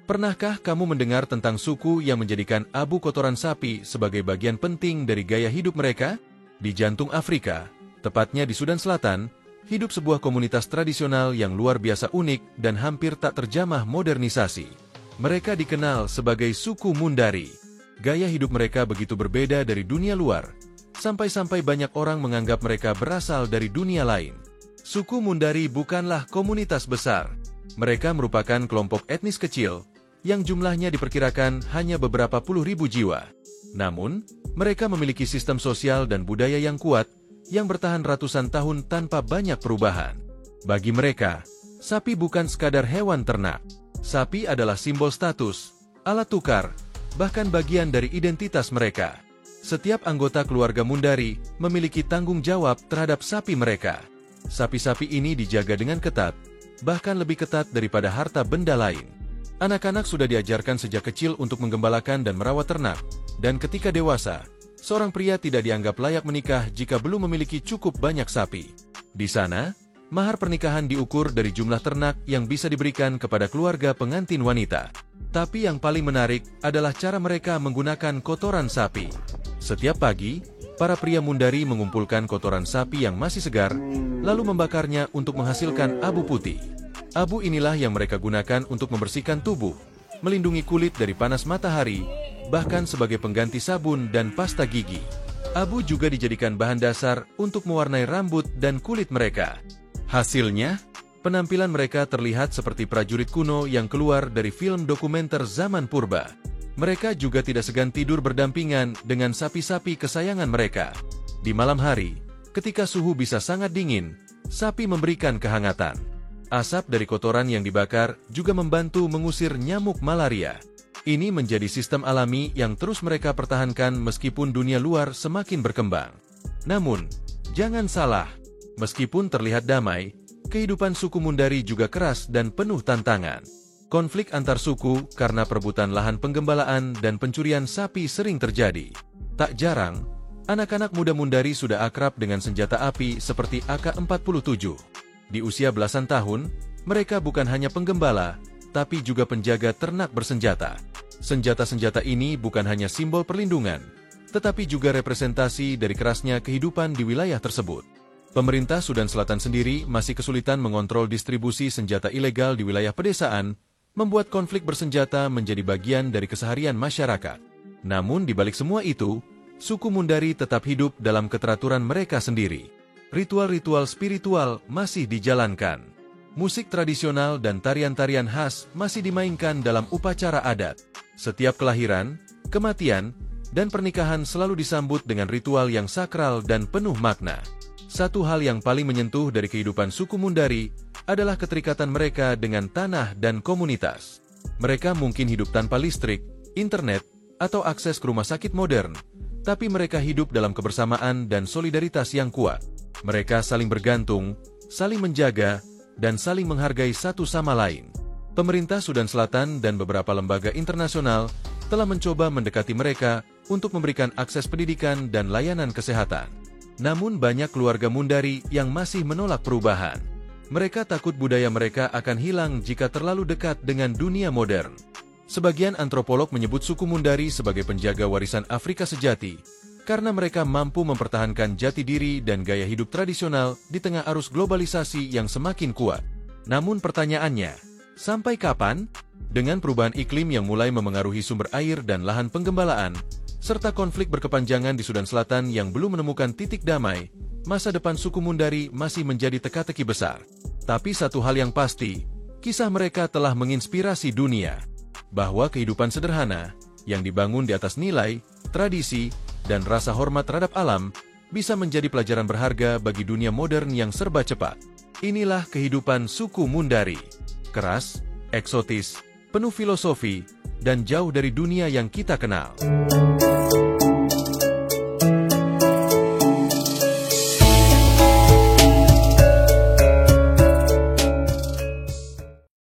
Pernahkah kamu mendengar tentang suku yang menjadikan abu kotoran sapi sebagai bagian penting dari gaya hidup mereka? Di jantung Afrika, tepatnya di Sudan Selatan, hidup sebuah komunitas tradisional yang luar biasa unik dan hampir tak terjamah modernisasi. Mereka dikenal sebagai suku Mundari. Gaya hidup mereka begitu berbeda dari dunia luar, sampai-sampai banyak orang menganggap mereka berasal dari dunia lain. Suku Mundari bukanlah komunitas besar. Mereka merupakan kelompok etnis kecil, yang jumlahnya diperkirakan hanya beberapa puluh ribu jiwa. Namun, mereka memiliki sistem sosial dan budaya yang kuat, yang bertahan ratusan tahun tanpa banyak perubahan. Bagi mereka, sapi bukan sekadar hewan ternak. Sapi adalah simbol status, alat tukar, bahkan bagian dari identitas mereka. Setiap anggota keluarga Mundari memiliki tanggung jawab terhadap sapi mereka. Sapi-sapi ini dijaga dengan ketat, bahkan lebih ketat daripada harta benda lain. Anak-anak sudah diajarkan sejak kecil untuk menggembalakan dan merawat ternak, dan ketika dewasa, seorang pria tidak dianggap layak menikah jika belum memiliki cukup banyak sapi. Di sana, mahar pernikahan diukur dari jumlah ternak yang bisa diberikan kepada keluarga pengantin wanita. Tapi yang paling menarik adalah cara mereka menggunakan kotoran sapi. Setiap pagi, para pria Mundari mengumpulkan kotoran sapi yang masih segar, lalu membakarnya untuk menghasilkan abu putih. Abu inilah yang mereka gunakan untuk membersihkan tubuh, melindungi kulit dari panas matahari, bahkan sebagai pengganti sabun dan pasta gigi. Abu juga dijadikan bahan dasar untuk mewarnai rambut dan kulit mereka. Hasilnya, penampilan mereka terlihat seperti prajurit kuno yang keluar dari film dokumenter zaman purba. Mereka juga tidak segan tidur berdampingan dengan sapi-sapi kesayangan mereka. Di malam hari, ketika suhu bisa sangat dingin, sapi memberikan kehangatan. Asap dari kotoran yang dibakar juga membantu mengusir nyamuk malaria. Ini menjadi sistem alami yang terus mereka pertahankan meskipun dunia luar semakin berkembang. Namun, jangan salah, meskipun terlihat damai, kehidupan suku Mundari juga keras dan penuh tantangan. Konflik antar suku karena perebutan lahan penggembalaan dan pencurian sapi sering terjadi. Tak jarang, anak-anak muda Mundari sudah akrab dengan senjata api seperti AK-47. Di usia belasan tahun, mereka bukan hanya penggembala, tapi juga penjaga ternak bersenjata. Senjata-senjata ini bukan hanya simbol perlindungan, tetapi juga representasi dari kerasnya kehidupan di wilayah tersebut. Pemerintah Sudan Selatan sendiri masih kesulitan mengontrol distribusi senjata ilegal di wilayah pedesaan, membuat konflik bersenjata menjadi bagian dari keseharian masyarakat. Namun di balik semua itu, suku Mundari tetap hidup dalam keteraturan mereka sendiri. Ritual-ritual spiritual masih dijalankan. Musik tradisional dan tarian-tarian khas masih dimainkan dalam upacara adat. Setiap kelahiran, kematian, dan pernikahan selalu disambut dengan ritual yang sakral dan penuh makna. Satu hal yang paling menyentuh dari kehidupan suku Mundari adalah keterikatan mereka dengan tanah dan komunitas. Mereka mungkin hidup tanpa listrik, internet, atau akses ke rumah sakit modern, tapi mereka hidup dalam kebersamaan dan solidaritas yang kuat. Mereka saling bergantung, saling menjaga, dan saling menghargai satu sama lain. Pemerintah Sudan Selatan dan beberapa lembaga internasional telah mencoba mendekati mereka untuk memberikan akses pendidikan dan layanan kesehatan. Namun banyak keluarga Mundari yang masih menolak perubahan. Mereka takut budaya mereka akan hilang jika terlalu dekat dengan dunia modern. Sebagian antropolog menyebut suku Mundari sebagai penjaga warisan Afrika sejati, karena mereka mampu mempertahankan jati diri dan gaya hidup tradisional di tengah arus globalisasi yang semakin kuat. Namun pertanyaannya, sampai kapan? Dengan perubahan iklim yang mulai memengaruhi sumber air dan lahan penggembalaan, serta konflik berkepanjangan di Sudan Selatan yang belum menemukan titik damai, masa depan suku Mundari masih menjadi teka-teki besar. Tapi satu hal yang pasti, kisah mereka telah menginspirasi dunia, bahwa kehidupan sederhana, yang dibangun di atas nilai, tradisi, dan rasa hormat terhadap alam, bisa menjadi pelajaran berharga bagi dunia modern yang serba cepat. Inilah kehidupan suku Mundari. Keras, eksotis, penuh filosofi, dan jauh dari dunia yang kita kenal.